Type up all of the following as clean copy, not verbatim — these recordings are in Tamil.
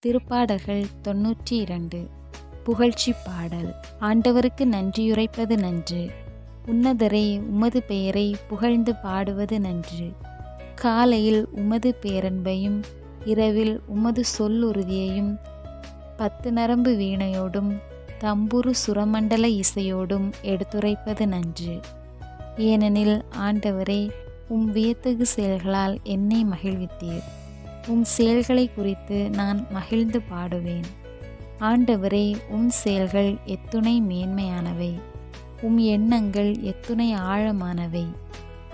திருப்பாடல்கள் 92. புகழ்ச்சி பாடல். ஆண்டவருக்கு நன்றியுரைப்பது நன்று. உன்னதரே, உமது பெயரை புகழ்ந்து பாடுவது நன்று. காலையில் உமது பேரன்பையும் இரவில் உமது சொல்லுறுதியையும் 10 நரம்பு வீணையோடும் தம்புரு சுரமண்டல இசையோடும் எடுத்துரைப்பது நன்று. ஏனெனில் ஆண்டவரே, உம் வியத்தகு செயல்களால் என்னை மகிழ்வித்தீர். உம் செயல்களை குறித்து நான் மகிழ்ந்து பாடுவேன். ஆண்டவரே, உம் செயல்கள் எத்துணை மேன்மையானவை! உம் எண்ணங்கள் எத்துணை ஆழமானவை!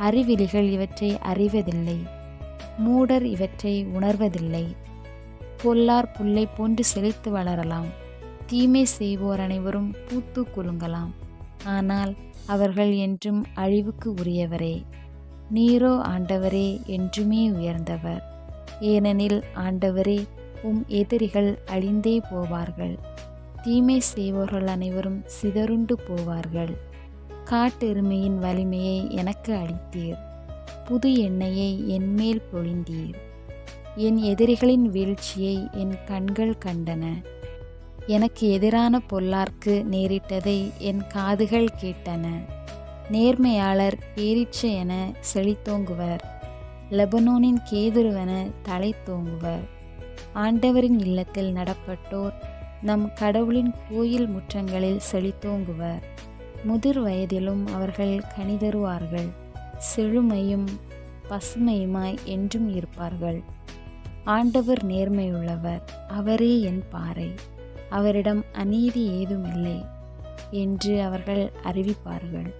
அறிவிலிகள் இவற்றை அறிவதில்லை, மூடர் இவற்றை உணர்வதில்லை. பொல்லார் புல்லை போன்று செழித்து வளரலாம், தீமை செய்வோர் அனைவரும் பூத்து குலுங்கலாம். ஆனால் அவர்கள் என்றும் அழிவுக்கு உரியவரே. நீரோ ஆண்டவரே என்றுமே உயர்ந்தவர். ஏனெனில் ஆண்டவரே, உம் எதிரிகள் அழிந்தே போவார்கள், தீமை செய்வோர்கள் அனைவரும் சிதறுண்டு போவார்கள். காட்டெருமையின் வலிமையை எனக்கு அளித்தீர், புது எண்ணெயை என்மேல் பொழிந்தீர். என் எதிரிகளின் வீழ்ச்சியை என் கண்கள் கண்டன. எனக்கு எதிரான பொல்லார்க்கு நேரிட்டதை என் காதுகள் கேட்டன. நேர்மையாளர் பேரீட்சை என செழித்தோங்குவர், லெபனோனின் கேதுருவென தலை தோங்குவர். ஆண்டவரின் இல்லத்தில் நடப்பட்டோர் நம் கடவுளின் கோயில் முற்றங்களில் செழித்தோங்குவர். முதிர் வயதிலும் அவர்கள் கனிதருவார்கள், செழுமையும் பசுமையுமாய் என்றும் இருப்பார்கள். ஆண்டவர் நேர்மையுள்ளவர், அவரே என் பாறை, அவரிடம் அநீதி ஏதுமில்லை என்று அவர்கள் அறிவிப்பார்கள்.